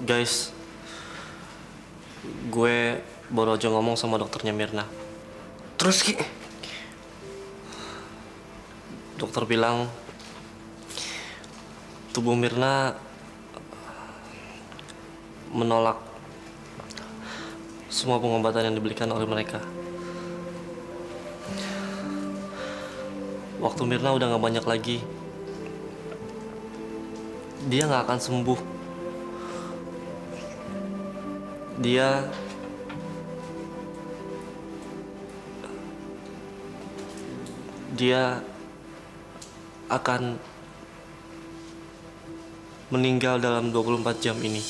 Guys, gue baru aja ngomong sama dokternya Mirna. Terus Ki? Dokter bilang tubuh Mirna menolak semua pengobatan yang diberikan oleh mereka. Waktu Mirna udah gak banyak lagi, dia gak akan sembuh. Dia akan meninggal dalam 24 jam ini.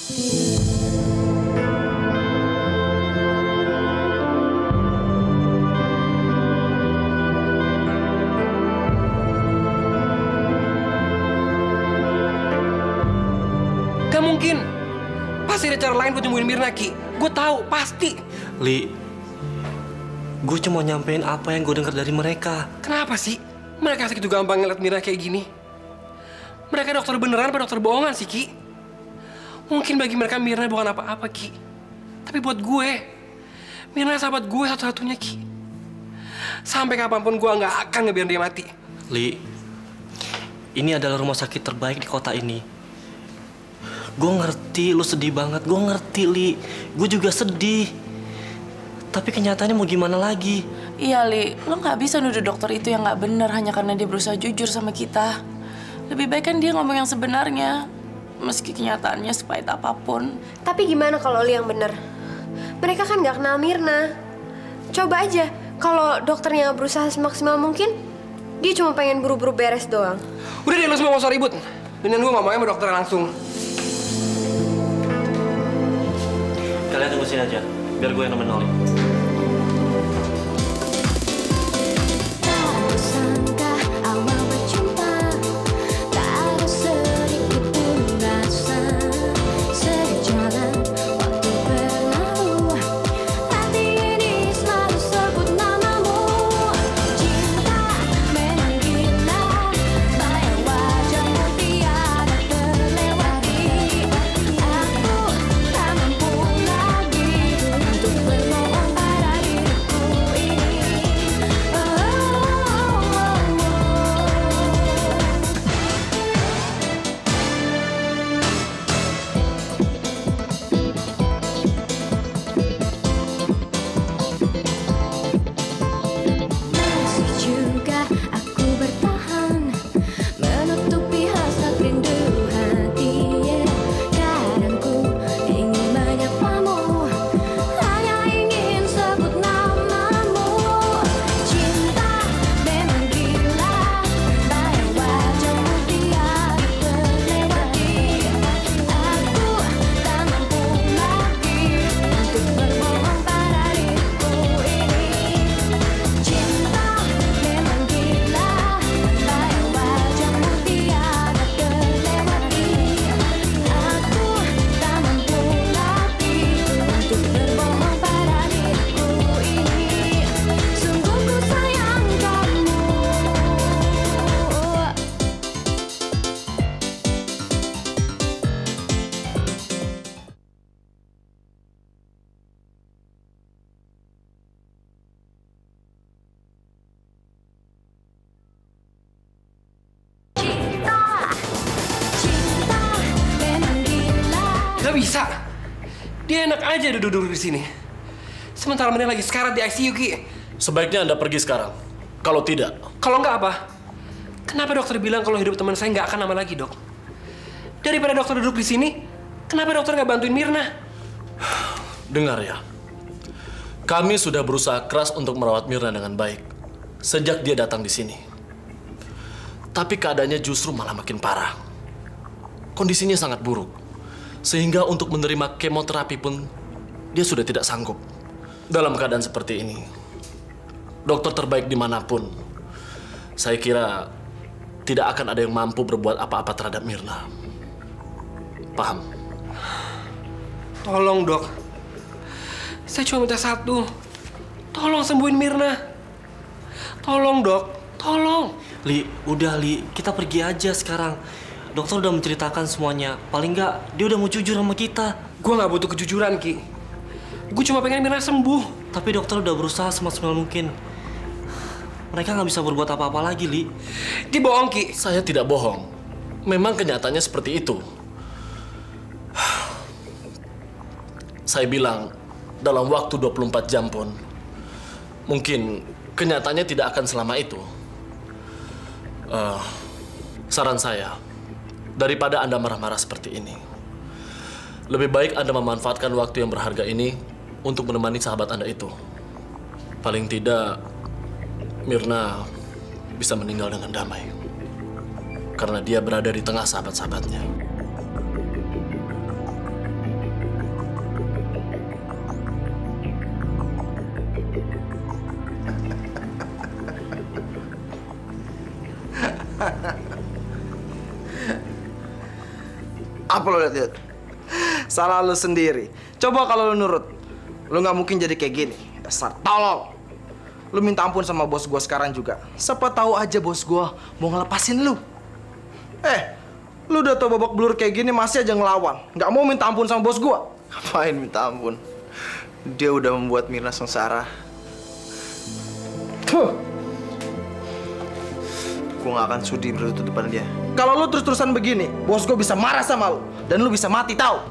Gak mungkin. Pasti ada cara lain buat nyembuhin Mirna, Ki. Gue tahu, pasti. Li, gue cuma nyampein apa yang gue dengar dari mereka. Kenapa sih mereka segitu gampang ngeliat Mirna kayak gini? Mereka dokter beneran apa dokter bohongan sih, Ki? Mungkin bagi mereka Mirna bukan apa-apa, Ki. Tapi buat gue, Mirna sahabat gue satu-satunya, Ki. Sampai kapanpun gue nggak akan ngebiarin dia mati. Li, ini adalah rumah sakit terbaik di kota ini. Gue ngerti lu sedih banget, gue ngerti Li. Gue juga sedih. Tapi kenyataannya mau gimana lagi? Iya Li, lo nggak bisa nuduh dokter itu yang nggak benar hanya karena dia berusaha jujur sama kita. Lebih baik kan dia ngomong yang sebenarnya, meski kenyataannya sepahit apapun. Tapi gimana kalau Li yang benar? Mereka kan nggak kenal Mirna. Coba aja, kalau dokternya berusaha semaksimal mungkin, dia cuma pengen buru-buru beres doang. Udah deh, lu semua gak usah ribut. Dan gue ngomongnya sama dokter langsung. Kalian tunggu sini aja, biar gue yang nemenin Oli. Bisa. Dia enak aja duduk-duduk di sini. Sementara Mirna lagi sekarat di ICU, Ki. Sebaiknya Anda pergi sekarang. Kalau tidak... Kalau nggak apa? Kenapa dokter bilang kalau hidup teman saya nggak akan lama lagi, Dok? Daripada dokter duduk di sini, kenapa dokter nggak bantuin Mirna? Dengar ya. Kami sudah berusaha keras untuk merawat Mirna dengan baik sejak dia datang di sini. Tapi keadaannya justru malah makin parah. Kondisinya sangat buruk. Sehingga untuk menerima kemoterapi pun dia sudah tidak sanggup. Dalam keadaan seperti ini, dokter terbaik dimanapun, saya kira tidak akan ada yang mampu berbuat apa-apa terhadap Mirna. Paham? Tolong, Dok. Saya cuma minta satu. Tolong sembuhin Mirna. Tolong, Dok. Tolong. Li, udah Li, kita pergi aja sekarang. Dokter udah menceritakan semuanya. Paling nggak dia udah mau jujur sama kita. Gue nggak butuh kejujuran, Ki. Gue cuma pengen Mirna sembuh. Tapi dokter udah berusaha semaksimal mungkin. Mereka nggak bisa berbuat apa-apa lagi, Li. Dia bohong, Ki. Saya tidak bohong. Memang kenyataannya seperti itu. Saya bilang, dalam waktu 24 jam pun, mungkin kenyataannya tidak akan selama itu. Saran saya, daripada Anda marah-marah seperti ini, lebih baik Anda memanfaatkan waktu yang berharga ini untuk menemani sahabat Anda itu. Paling tidak, Mirna bisa meninggal dengan damai. Karena dia berada di tengah sahabat-sahabatnya. Apa lo lihat? Salah lo sendiri. Coba kalau lo nurut, lo nggak mungkin jadi kayak gini. Dasar tolol. Lo minta ampun sama bos gua sekarang juga. Siapa tahu aja bos gua mau ngelepasin lo. Lo udah tau babak belur kayak gini masih aja ngelawan. Nggak mau minta ampun sama bos gua. Ngapain minta ampun? Dia udah membuat Mirna sengsara. Gue gak akan sudi berlutut depan dia. Kalau lo terus-terusan begini, bos gua bisa marah sama lo dan lo bisa mati tahu.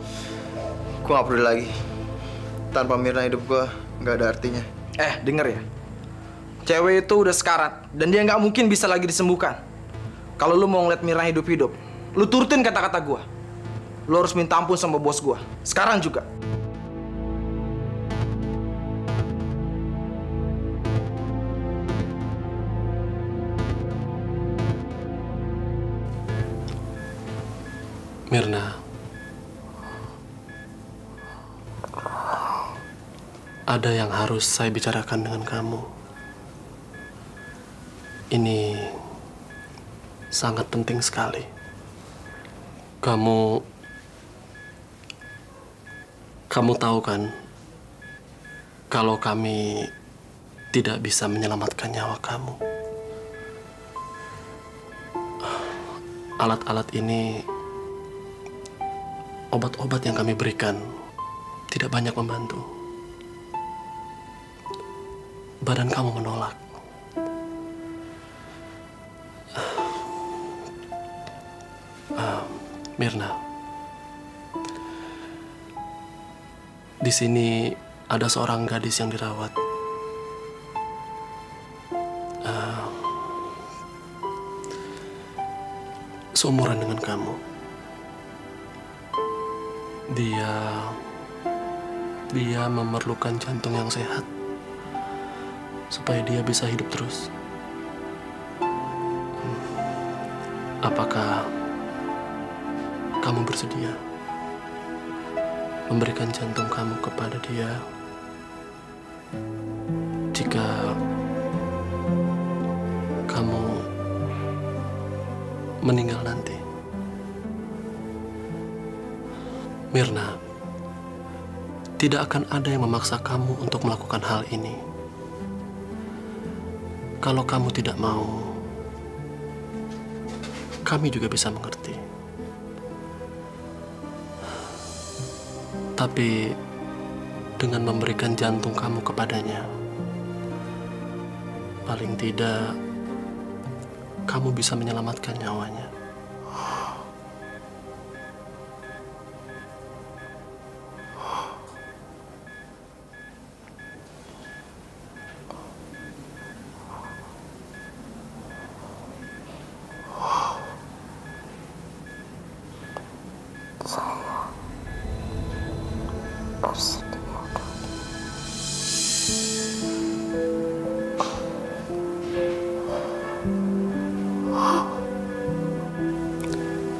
Gue gak peduli lagi. Tanpa Mirna hidup gue gak ada artinya. Denger ya. Cewek itu udah sekarat dan dia nggak mungkin bisa lagi disembuhkan. Kalau lo mau ngeliat Mirna hidup-hidup, lo turutin kata-kata gua. Lo harus minta ampun sama bos gua. Sekarang juga. Mirna, ada yang harus saya bicarakan dengan kamu. Ini sangat penting sekali. Kamu tahu kan, kalau kami tidak bisa menyelamatkan nyawa kamu. Alat-alat ini, obat-obat yang kami berikan tidak banyak membantu. Badan kamu menolak. Mirna, di sini ada seorang gadis yang dirawat. Seumuran dengan kamu. Dia memerlukan jantung yang sehat supaya dia bisa hidup terus. Apakah kamu bersedia memberikan jantung kamu kepada dia jika kamu meninggal nanti? Mirna, tidak akan ada yang memaksa kamu untuk melakukan hal ini. Kalau kamu tidak mau, kami juga bisa mengerti. Tapi dengan memberikan jantung kamu kepadanya, paling tidak kamu bisa menyelamatkan nyawanya.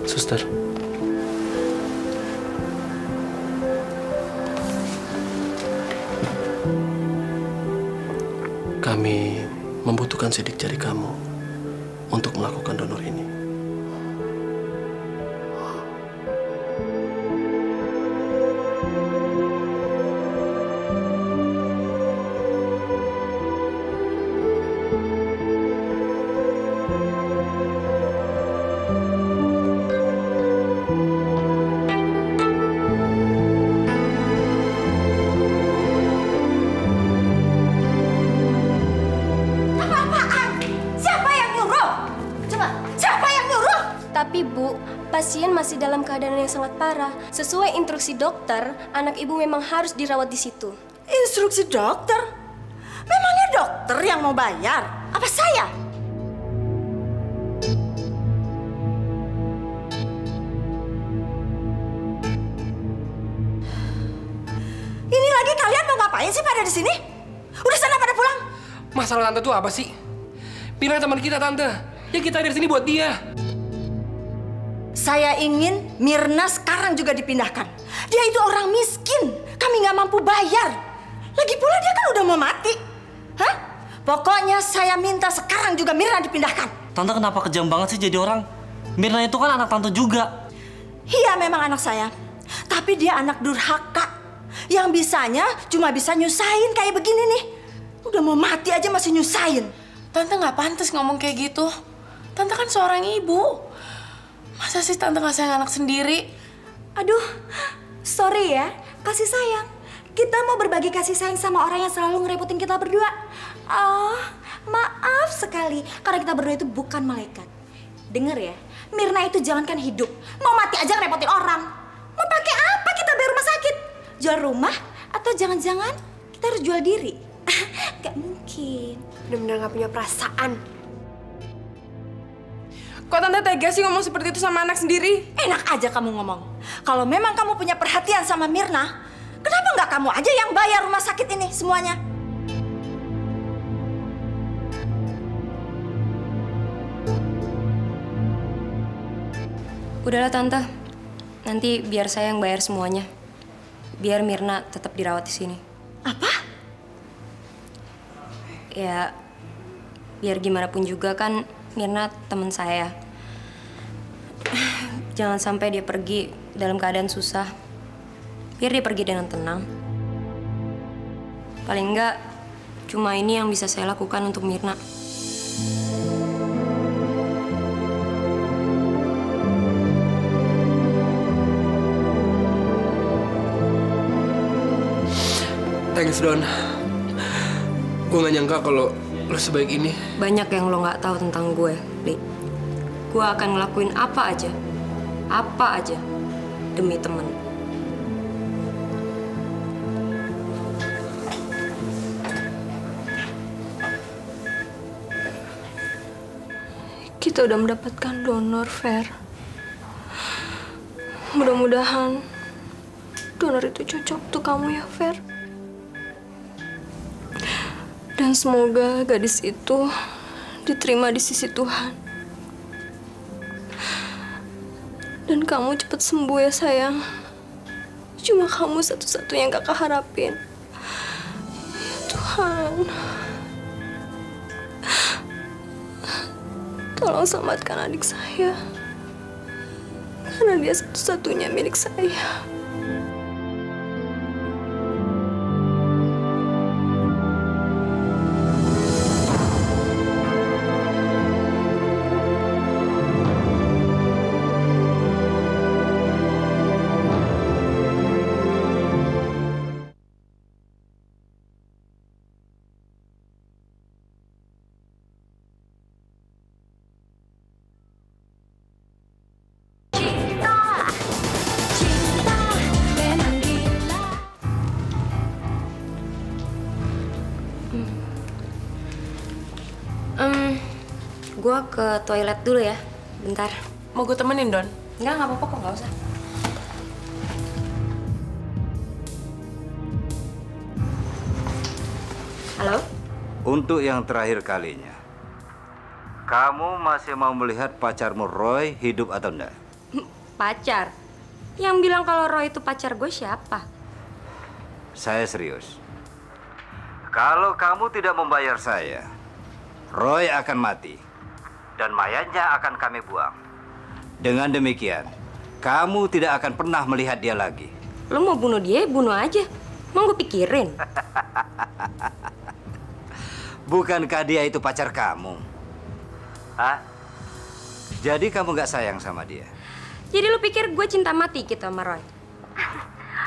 Suster, kami membutuhkan sidik jari kamu untuk melakukan donor ini. masih dalam keadaan yang sangat parah. Sesuai instruksi dokter, anak ibu memang harus dirawat di situ. Instruksi dokter? Memangnya dokter yang mau bayar? Apa saya? Ini lagi kalian mau ngapain sih pada di sini? Udah sana pada pulang. Masalah tante tuh apa sih? Mirna teman kita tante. Ya kita ada di sini buat dia. Saya ingin Mirna sekarang juga dipindahkan. Dia itu orang miskin. Kami nggak mampu bayar. Lagi pula dia kan udah mau mati. Hah? Pokoknya saya minta sekarang juga Mirna dipindahkan. Tante kenapa kejam banget sih jadi orang? Mirna itu kan anak tante juga. Iya memang anak saya. Tapi dia anak durhaka. Yang bisanya cuma bisa nyusahin kayak begini nih. Udah mau mati aja masih nyusahin. Tante nggak pantas ngomong kayak gitu. Tante kan seorang ibu. Masa sih tante nggak sayang anak sendiri? Aduh, sorry ya, kasih sayang. Kita mau berbagi kasih sayang sama orang yang selalu ngerepotin kita berdua. Oh, maaf sekali, karena kita berdua itu bukan malaikat. Dengar ya, Mirna itu jangankan hidup, mau mati aja ngerepotin orang. Mau pakai apa kita bayar rumah sakit? Jual rumah? Atau jangan-jangan kita harus jual diri? Gak mungkin. Benar-benar gak punya perasaan. Kok tante tega sih ngomong seperti itu sama anak sendiri? Enak aja kamu ngomong. Kalau memang kamu punya perhatian sama Mirna, kenapa nggak kamu aja yang bayar rumah sakit ini semuanya? Udahlah tante, nanti biar saya yang bayar semuanya. Biar Mirna tetap dirawat di sini. Apa? Ya, biar gimana pun juga kan Mirna teman saya. Jangan sampai dia pergi dalam keadaan susah. Biar dia pergi dengan tenang. Paling enggak, cuma ini yang bisa saya lakukan untuk Mirna. Thanks, Don. Gue gak nyangka kalau lo sebaik ini. Banyak yang lo gak tahu tentang gue, Li. Gue akan ngelakuin apa aja demi temen. Kita udah mendapatkan donor, Fer. Mudah-mudahan donor itu cocok untuk kamu ya, Fer. Dan semoga gadis itu diterima di sisi Tuhan. Dan kamu cepat sembuh ya, sayang. Cuma kamu satu-satunya yang kakak harapin. Ya Tuhan. Tolong selamatkan adik saya. Karena dia satu-satunya milik saya. Gue ke toilet dulu ya, bentar. Mau gue temenin, Don? Nggak apa-apa kok, nggak usah. Halo? Untuk yang terakhir kalinya, kamu masih mau melihat pacarmu Roy hidup atau enggak? Pacar? Yang bilang kalau Roy itu pacar gue siapa? Saya serius. Kalau kamu tidak membayar saya, Roy akan mati. Dan mayatnya akan kami buang. Dengan demikian, kamu tidak akan pernah melihat dia lagi. Lo mau bunuh dia, bunuh aja. Mau gue pikirin. Bukankah dia itu pacar kamu? Hah? Jadi kamu gak sayang sama dia? Jadi lo pikir gue cinta mati gitu sama Roy?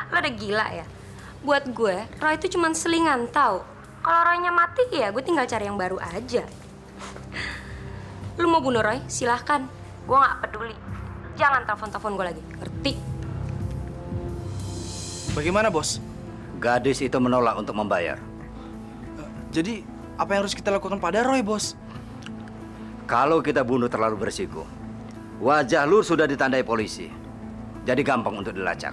Lo udah gila ya? Buat gue, Roy itu cuma selingan, tahu. Kalau Roy-nya mati, ya gue tinggal cari yang baru aja. Lu mau bunuh Roy? Silahkan. Gue gak peduli. jangan telepon-telepon gue lagi. Ngerti? Bagaimana, Bos? Gadis itu menolak untuk membayar. Jadi, apa yang harus kita lakukan pada Roy, Bos? Kalau kita bunuh terlalu berisiko, wajah lu sudah ditandai polisi. Jadi gampang untuk dilacak.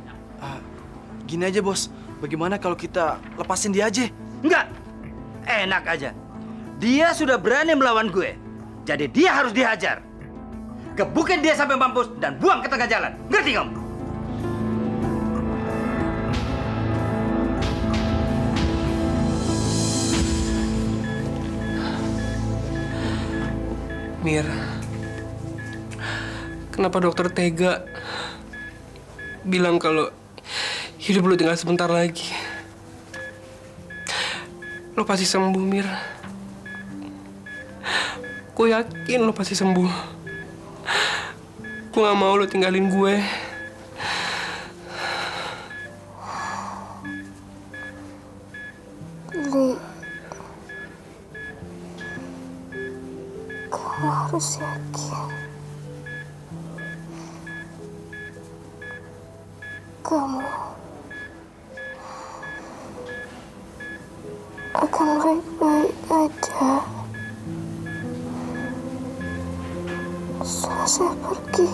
Gini aja, Bos. Bagaimana kalau kita lepasin dia aja? Enggak. Enak aja. Dia sudah berani melawan gue. Jadi dia harus dihajar. Gebukin dia sampai mampus dan buang ke tengah jalan. Ngerti kamu? Mir, kenapa dokter tega bilang kalau hidup lu tinggal sebentar lagi? Lo pasti sembuh, Mir. Gue yakin lo pasti sembuh. Gue gak mau lo tinggalin gue. Li, kamu harus yakin. Kamu akan baik-baik aja setelah saya pergi.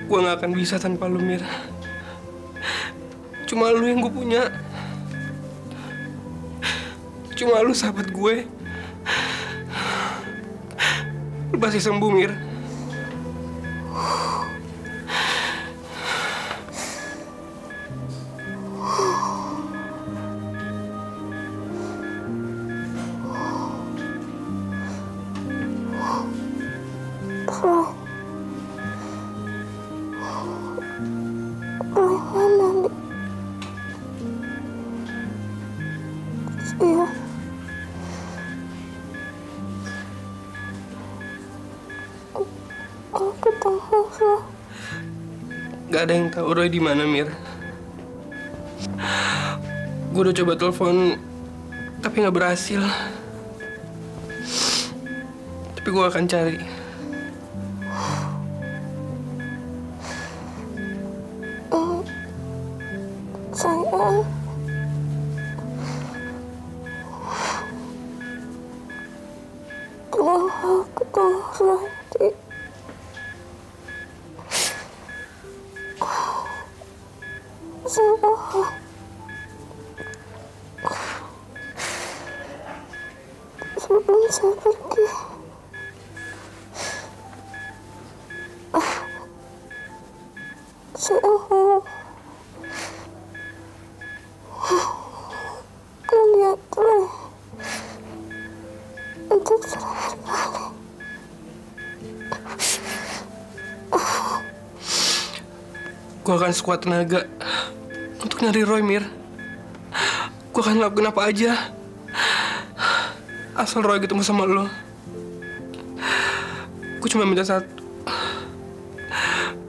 Gue gak akan bisa tanpa lu, Mir. Cuma lu yang gue punya. Cuma lu sahabat gue. Lu pasti sembuh, Mir. Roy mana, Li? Iya. Aku ketemu Roy. Gak ada yang tahu Roy di mana, Mir. Gue udah coba telepon, tapi nggak berhasil. Tapi gue akan cari. Sayang. Kenapa ketemu Roy di... Sayang. Sebelum saya pergi, saya mau melihat Roy untuk terakhir kali. Gue akan sekuat tenaga untuk nyari Roy, Mir. Gue akan lakuin apa aja asal Roy ketemu sama lo. Gue cuma minta satu.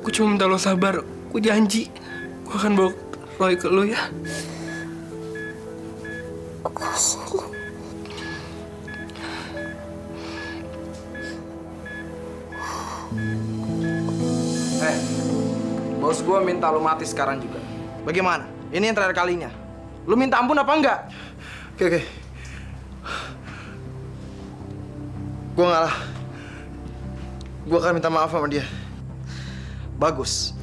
Gue cuma minta lo sabar. Gue janji gue akan bawa Roy ke lo, ya. Makasih, Li. Bos gua minta lu mati sekarang juga. Bagaimana? Ini yang terakhir kalinya. Lu minta ampun apa enggak? Oke. Gua ngalah. Gua akan minta maaf sama dia. Bagus.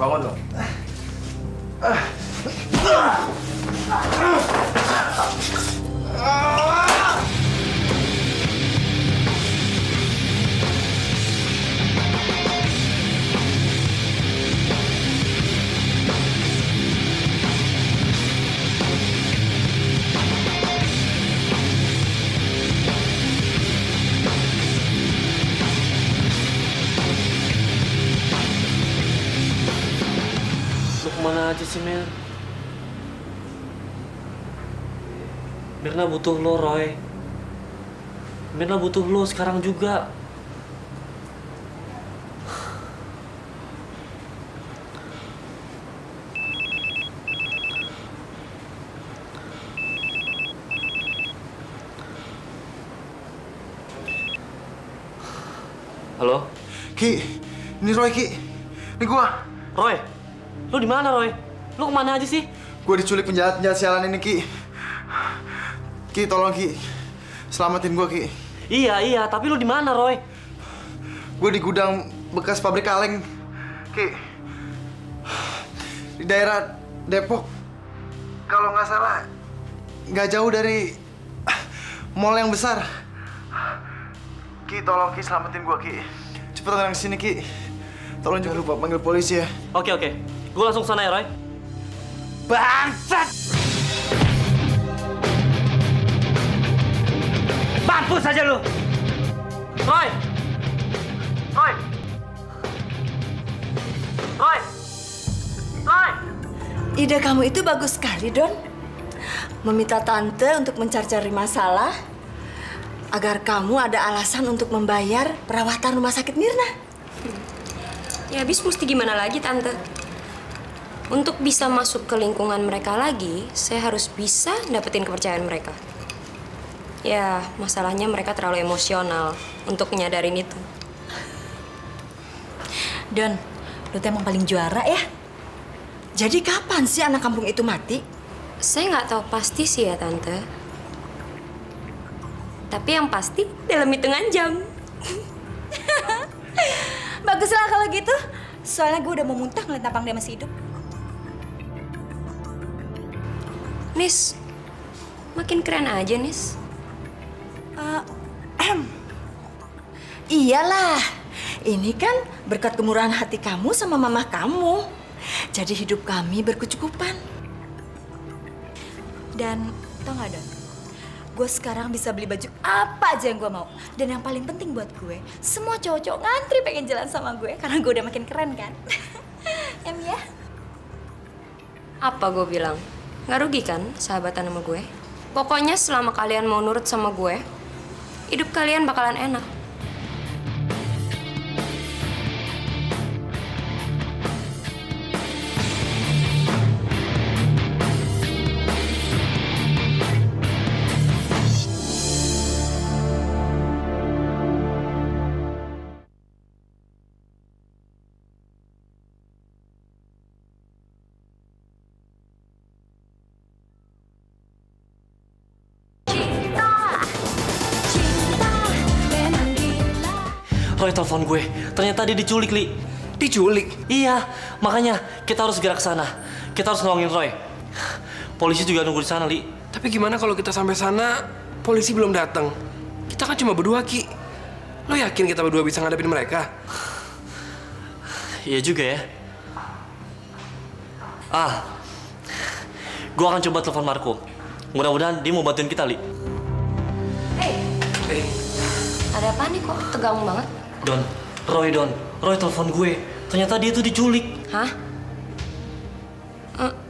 Bangun lo. Lu kemana aja sih, Mir? Mirna butuh lo, Roy. Mirna butuh lo sekarang juga. Halo? Ki, ini Roy, Ki. Ini gua. Roy, lu di mana Roy? Lu kemana aja sih? Gua diculik penjahat-penjahat sialan ini, Ki. Ki, tolong Ki. Selamatin gua, Ki. Iya, tapi lu di mana Roy? Gua di gudang bekas pabrik kaleng, Ki. Di daerah Depok. Kalau nggak salah, nggak jauh dari mall yang besar. Ki, tolong Ki, selamatin gua, Ki. Cepetan kesini, Ki. Tolong jangan lupa panggil polisi ya. Oke. Gue langsung sana ya, Roy. Bangsat! Mampus saja lu! Roy! Ide kamu itu bagus sekali, Don. Meminta tante untuk mencari-cari masalah agar kamu ada alasan untuk membayar perawatan rumah sakit Mirna. Ya habis mesti gimana lagi, Tante? Untuk bisa masuk ke lingkungan mereka lagi, saya harus bisa dapetin kepercayaan mereka. Ya, masalahnya mereka terlalu emosional untuk nyadarin itu. Don, lu tuh emang paling juara ya. Jadi kapan sih anak kampung itu mati? Saya nggak tahu pasti sih ya, Tante. Tapi yang pasti dalam hitungan jam. Baguslah kalau gitu. Soalnya gue udah mau muntah ngeliat Napang dia masih hidup. Nis, makin keren aja, Nis. Iyalah, ini kan berkat kemurahan hati kamu sama mama kamu. Jadi hidup kami berkecukupan. Dan tau gak, Don? Gue sekarang bisa beli baju apa aja yang gue mau. Dan yang paling penting buat gue, semua cowok-cowok ngantri pengen jalan sama gue. Karena gue udah makin keren kan. Em ya? Apa gue bilang? Nggak rugi kan sahabatan sama gue? Pokoknya selama kalian mau nurut sama gue, hidup kalian bakalan enak. Roy telepon gue. Ternyata dia diculik, Li. Diculik? Iya, makanya kita harus segera ke sana. Kita harus nolongin Roy. Polisi juga nunggu di sana, Li. Tapi gimana kalau kita sampai sana, polisi belum datang? Kita kan cuma berdua, Ki. Lo yakin kita berdua bisa ngadepin mereka? Iya juga ya. Gue akan coba telepon Marco. Mudah-mudahan dia mau bantuin kita, Li. Ada apa nih kok tegang banget? Roy telepon gue. Ternyata dia tuh diculik. Hah?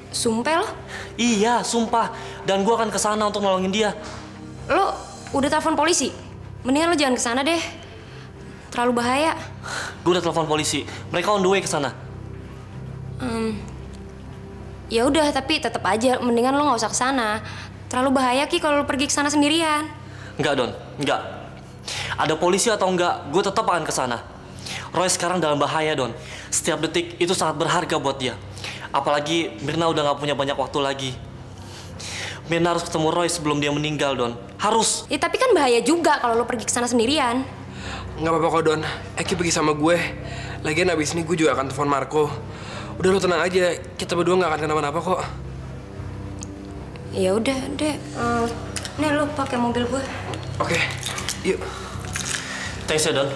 Sumpah lo? Iya, sumpah. Dan gue akan ke sana untuk nolongin dia. Lo udah telepon polisi? Mendingan lo jangan ke sana deh. Terlalu bahaya. Gue udah telepon polisi. Mereka on the way ke sana. Ya udah, tapi tetap aja mendingan lo nggak usah ke sana. Terlalu bahaya Ki kalau lo pergi ke sana sendirian. Enggak. Ada polisi atau enggak, gue tetap akan ke sana. Roy sekarang dalam bahaya, Don. Setiap detik itu sangat berharga buat dia. Apalagi Mirna udah nggak punya banyak waktu lagi. Mirna harus ketemu Roy sebelum dia meninggal, Don. Harus. Ya tapi kan bahaya juga kalau lo pergi ke sana sendirian. Nggak apa-apa kok, Don. Eki pergi sama gue. Lagian abis ini gue juga akan telepon Marco. Udah lo tenang aja, kita berdua nggak akan kenapa-napa kok. Ya udah, deh. Nih lo pakai mobil gue. Oke, yuk. Thanks ya, Don.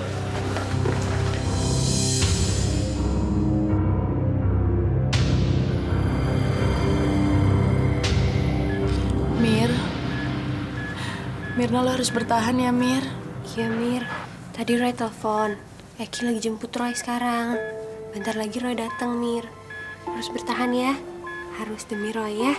Mirna, lo harus bertahan ya, Mir. Iya, Mir. Tadi Roy telepon. Eki lagi jemput Roy sekarang. Bentar lagi Roy datang, Mir. Harus bertahan ya. Harus demi Roy ya.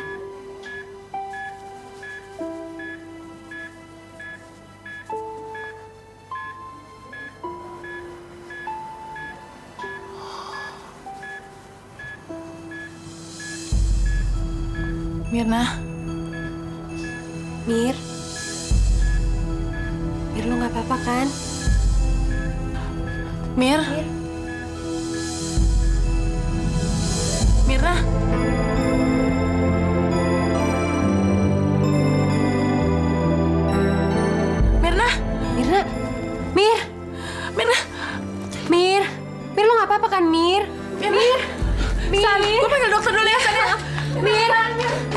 Mirna. Mir. Mir, lo nggak apa-apa kan? Mir? Mirna? Mirna? Mirna? Mir? Mirna? Mir? Mir, lo nggak apa-apa kan, Mir? Mir? Mir? Gue panggil dokter dulu ya, San. Mir?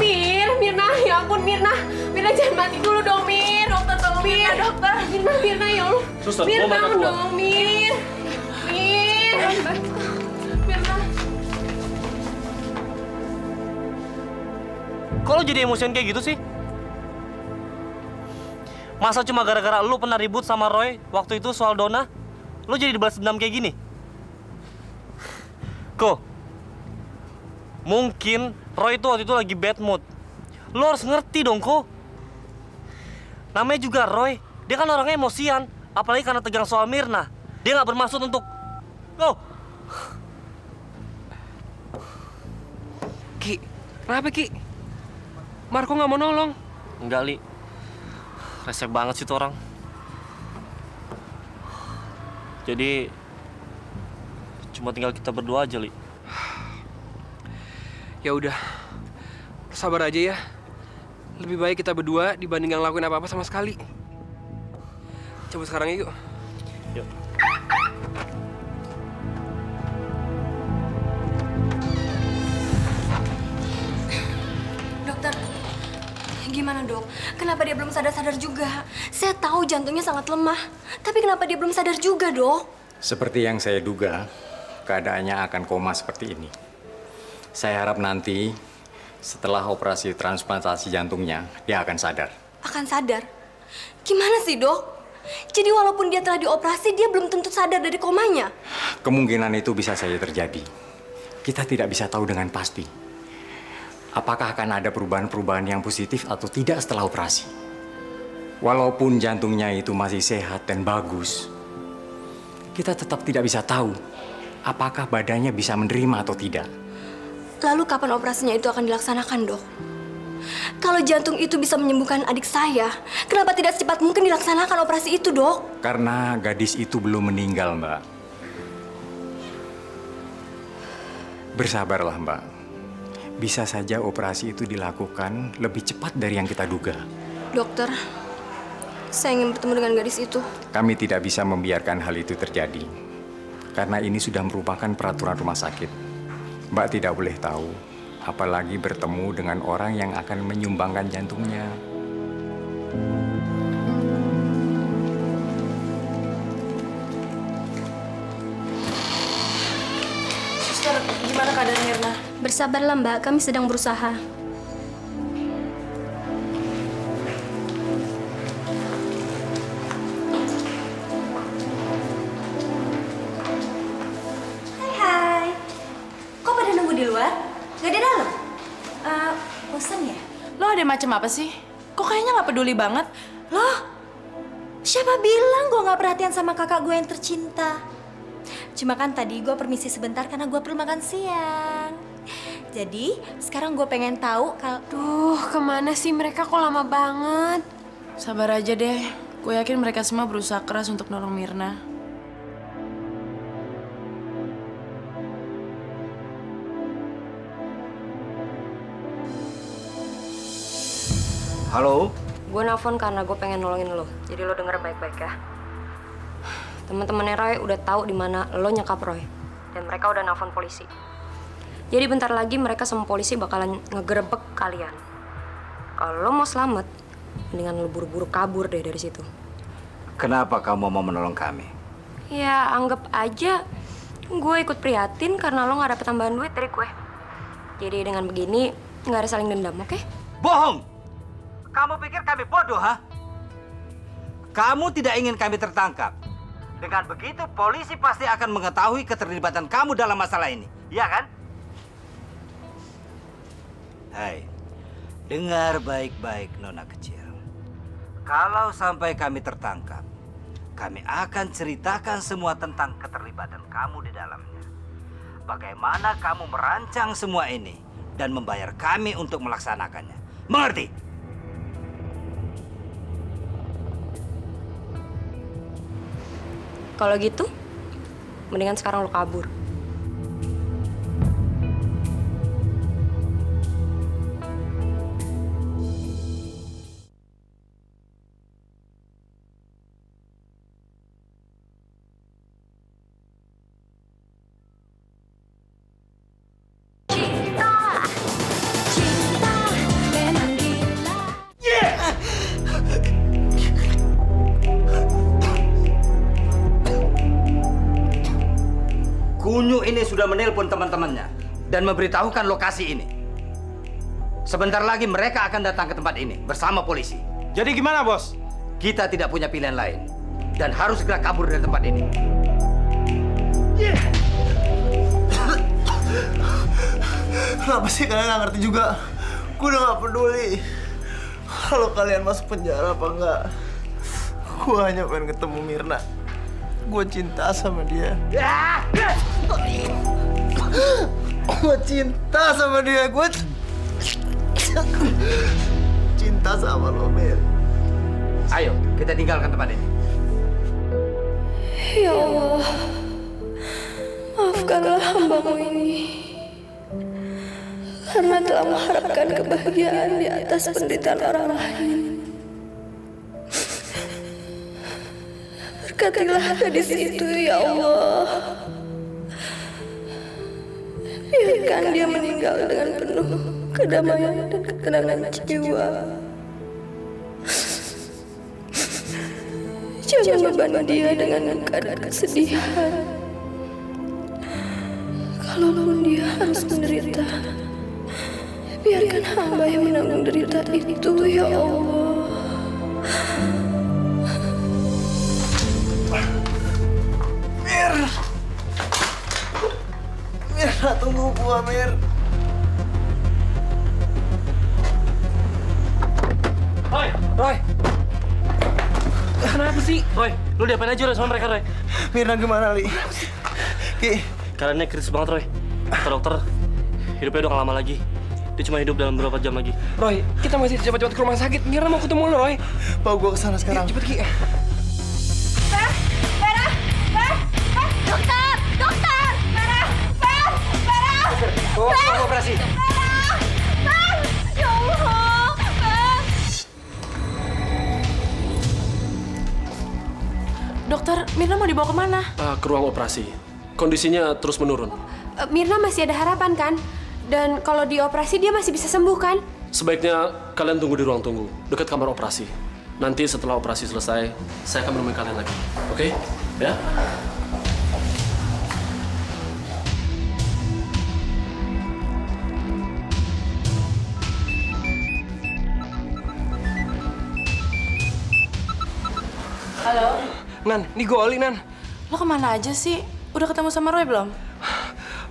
Mir? Mirna, ya ampun, Mirna. Mirna jangan mati dulu dong, Mir. Dokter, tolong Mir. Dokter. Mirna, ya Allah. Suster, Mir, mau makan bangun dulu. dong, Mir. Mir. Mirna. Kok lo jadi emosian kayak gitu sih? Masa cuma gara-gara lu pernah ribut sama Roy waktu itu soal Donna, lu jadi dibalas dendam kayak gini? Ko, mungkin Roy itu waktu itu lagi bad mood. Lu harus ngerti dong, Ko. Namanya juga Roy, dia kan orangnya emosian. Apalagi karena tegang soal Mirna. Dia nggak bermaksud untuk... Ko! Ki, kenapa Ki? Marco nggak mau nolong. Enggak, Li. Resek banget sih tuh orang. Jadi cuma tinggal kita berdua aja, Li. Ya udah, sabar aja ya. Lebih baik kita berdua dibanding yang lakuin apa-apa sama sekali. Coba sekarang ya, yuk. Yuk. Dokter, gimana dok? Kenapa dia belum sadar-sadar juga? Saya tahu jantungnya sangat lemah, tapi kenapa dia belum sadar juga, dok? Seperti yang saya duga, keadaannya akan koma seperti ini. Saya harap nanti setelah operasi transplantasi jantungnya, dia akan sadar. Akan sadar? Gimana sih, dok? Jadi walaupun dia telah dioperasi, dia belum tentu sadar dari komanya? Kemungkinan itu bisa saja terjadi. Kita tidak bisa tahu dengan pasti apakah akan ada perubahan-perubahan yang positif atau tidak setelah operasi. Walaupun jantungnya itu masih sehat dan bagus, kita tetap tidak bisa tahu apakah badannya bisa menerima atau tidak. Lalu kapan operasinya itu akan dilaksanakan, dok? Kalau jantung itu bisa menyembuhkan adik saya, kenapa tidak secepat mungkin dilaksanakan operasi itu, dok? Karena gadis itu belum meninggal, Mbak. Bersabarlah, Mbak. Bisa saja operasi itu dilakukan lebih cepat dari yang kita duga. Dokter, saya ingin bertemu dengan gadis itu. Kami tidak bisa membiarkan hal itu terjadi. Karena ini sudah merupakan peraturan rumah sakit. Mbak tidak boleh tahu, apalagi bertemu dengan orang yang akan menyumbangkan jantungnya. Suster, gimana keadaan Mirna? Bersabarlah, Mbak. Kami sedang berusaha. Hai. Kok pada nunggu di luar? Gak di dalam? Bosan ya? Lo ada macam apa sih? Kok kayaknya nggak peduli banget? Loh, siapa bilang gue gak perhatian sama kakak gue yang tercinta? Cuma kan tadi gue permisi sebentar karena gue perlu makan siang. Jadi sekarang gue pengen tahu kalau... Duh, kemana sih mereka kok lama banget? Sabar aja deh. Gue yakin mereka semua berusaha keras untuk nolong Mirna. Halo? Gue nelfon karena gue pengen nolongin lo. Jadi lo denger baik-baik ya. Teman-temannya Roy udah tahu di mana lo nyekap Roy. Dan mereka udah nelfon polisi. Jadi bentar lagi mereka sama polisi bakalan ngegerebek kalian. Kalau lo mau selamat, mendingan lo buru-buru kabur deh dari situ. Kenapa kamu mau menolong kami? Ya anggap aja gue ikut prihatin karena lo nggak dapet tambahan duit dari gue. Jadi dengan begini nggak ada saling dendam, oke? Bohong! Kamu pikir kami bodoh, ha? Kamu tidak ingin kami tertangkap. Dengan begitu, polisi pasti akan mengetahui keterlibatan kamu dalam masalah ini. Iya kan? Hai, dengar baik-baik, Nona kecil. Kalau sampai kami tertangkap, kami akan ceritakan semua tentang keterlibatan kamu di dalamnya. Bagaimana kamu merancang semua ini dan membayar kami untuk melaksanakannya. Mengerti? Kalau gitu, Mendingan sekarang lo kabur. Kunyu ini sudah menelpon teman-temannya dan memberitahukan lokasi ini. Sebentar lagi mereka akan datang ke tempat ini bersama polisi. Jadi gimana, Bos? Kita tidak punya pilihan lain dan harus segera kabur dari tempat ini. Kenapa sih kalian nggak ngerti juga? Gue udah nggak peduli kalau kalian masuk penjara apa enggak. Gue hanya pengen ketemu Mirna. Gue cinta sama dia. Gue cinta sama dia. Gue cinta sama lo, Mir. Ayo, kita tinggalkan tempat ini. Ya Allah, maafkanlah hamba-Mu ini. Karena telah mengharapkan kebahagiaan di atas penderitaan orang lain. Berkatilah gadis itu, ya Allah. Biarkan dia meninggal dengan penuh kedamaian dan ketenangan jiwa. Jangan beban dia dengan keadaan kesedihan. Kalaupun dia harus menderita, biarkan hamba yang menanggung derita itu, ya Allah. Mir, tunggu gua, Mir. Roy! Kenapa sih? Roy, lu diapain aja Roy sama mereka, Roy? Mirna gimana, Li? Ki. Keadaannya kritis banget, Roy. Kata dokter, hidupnya udah gak lama lagi. Dia cuma hidup dalam beberapa jam lagi. Roy, kita masih cepat-cepat ke rumah sakit. Mirna mau ketemu lo, Roy. Bawa gua ke sana sekarang. Cepet, Ki. Dokter! Dokter! Vera! Oh, operasi. Ya Allah! Dokter, Mirna mau dibawa kemana? Ke ruang operasi. Kondisinya terus menurun. Mirna masih ada harapan kan? Dan kalau dioperasi dia masih bisa sembuh kan? Sebaiknya kalian tunggu di ruang tunggu, dekat kamar operasi. Nanti setelah operasi selesai, saya akan menemui kalian lagi. Oke? Ya? Halo? Nan, ini gue Oli, Nan. Lo kemana aja sih? Udah ketemu sama Roy belum?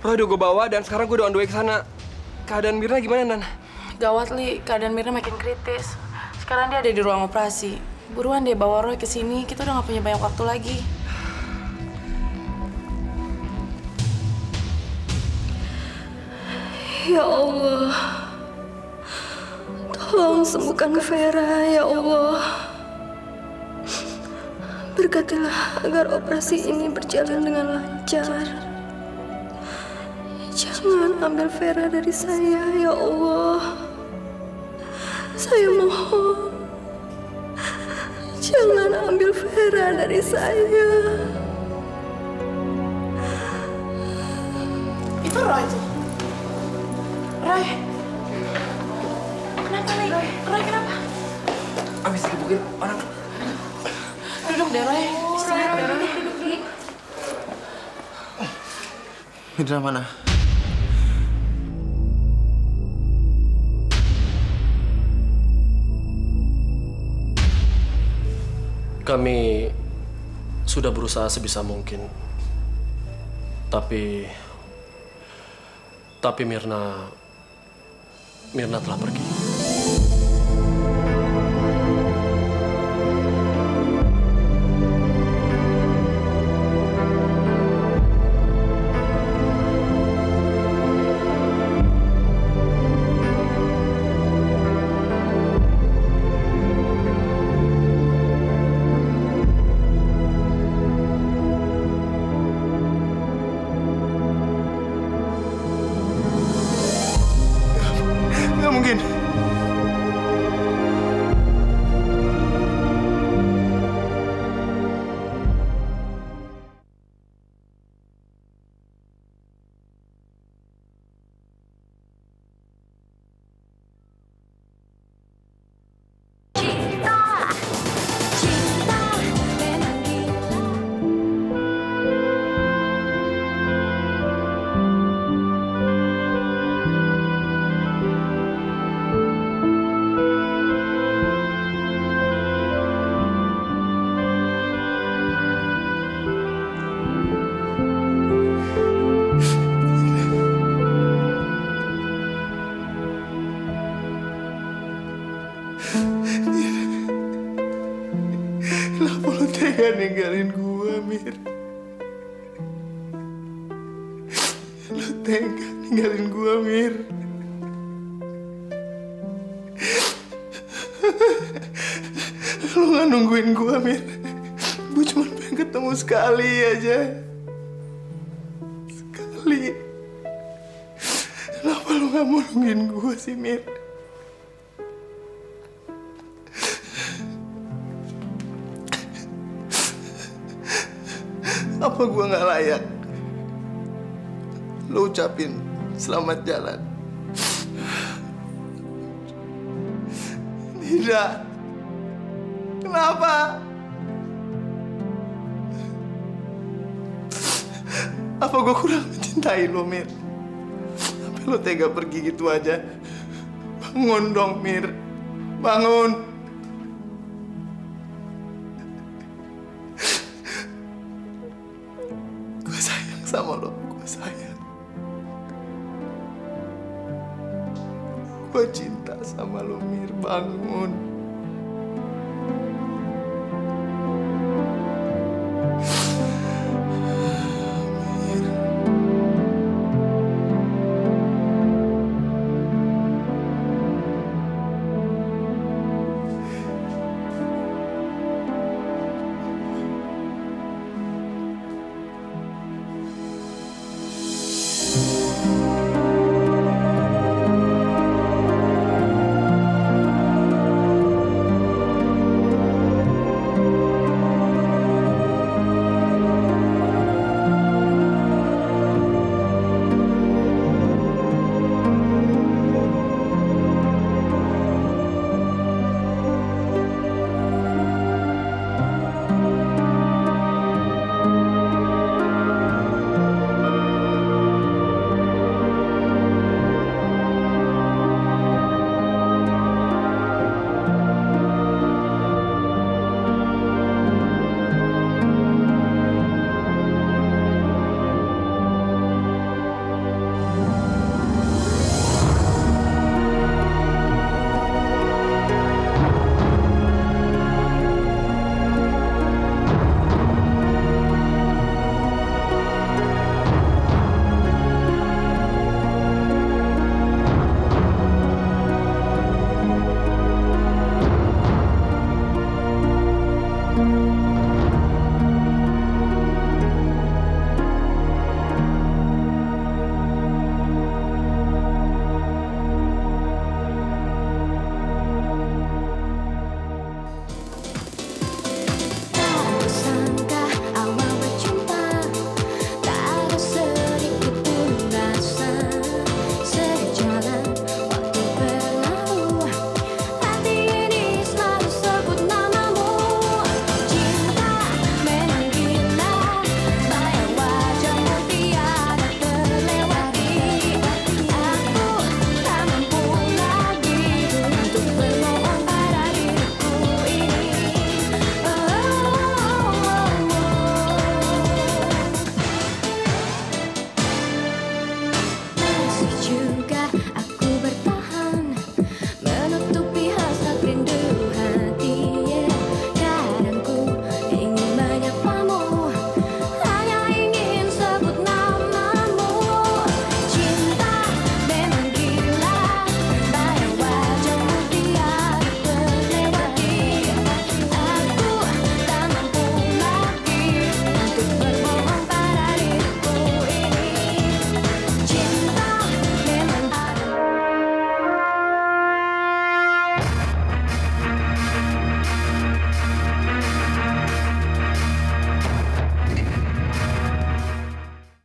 Roy udah gue bawa dan sekarang gue udah on the way ke sana. Keadaan Mirna gimana, Nan? Gawat, Li. Keadaan Mirna makin kritis. Sekarang dia ada di ruang operasi. Buruan deh bawa Roy ke sini. Kita udah gak punya banyak waktu lagi. Ya Allah, tolong sembuhkan Vera, ya Allah. Berkatilah agar operasi ini berjalan dengan lancar. Jangan ambil Vera dari saya, ya Allah. Saya mohon, jangan ambil Vera dari saya. Itu Roy tuh. Roy. Kenapa, Li? Roy, kenapa? Abis dibukin orang. Duduk deh, Roy. Istirahat deh, Roy. Duduk, Li. Mirna mana? Kami sudah berusaha sebisa mungkin. Tapi Mirna telah pergi. mungkin. Kenapa lu tega ninggalin gua, Mir? Lu tega ninggalin gua, Mir? Lu nggak nungguin gua, Mir? Gua cuma pengen ketemu sekali aja. Sekali. Kenapa lu nggak mau nungguin gua sih, Mir? Apa gua nggak layak lo ucapin selamat jalan? Tidak. Kenapa? Apa gua kurang mencintai lo, Mir? Sampai lo tega pergi gitu aja? Bangun dong, Mir. Bangun. Sama lo, gue sayang. Gue cinta sama lo, Mir. Bangun.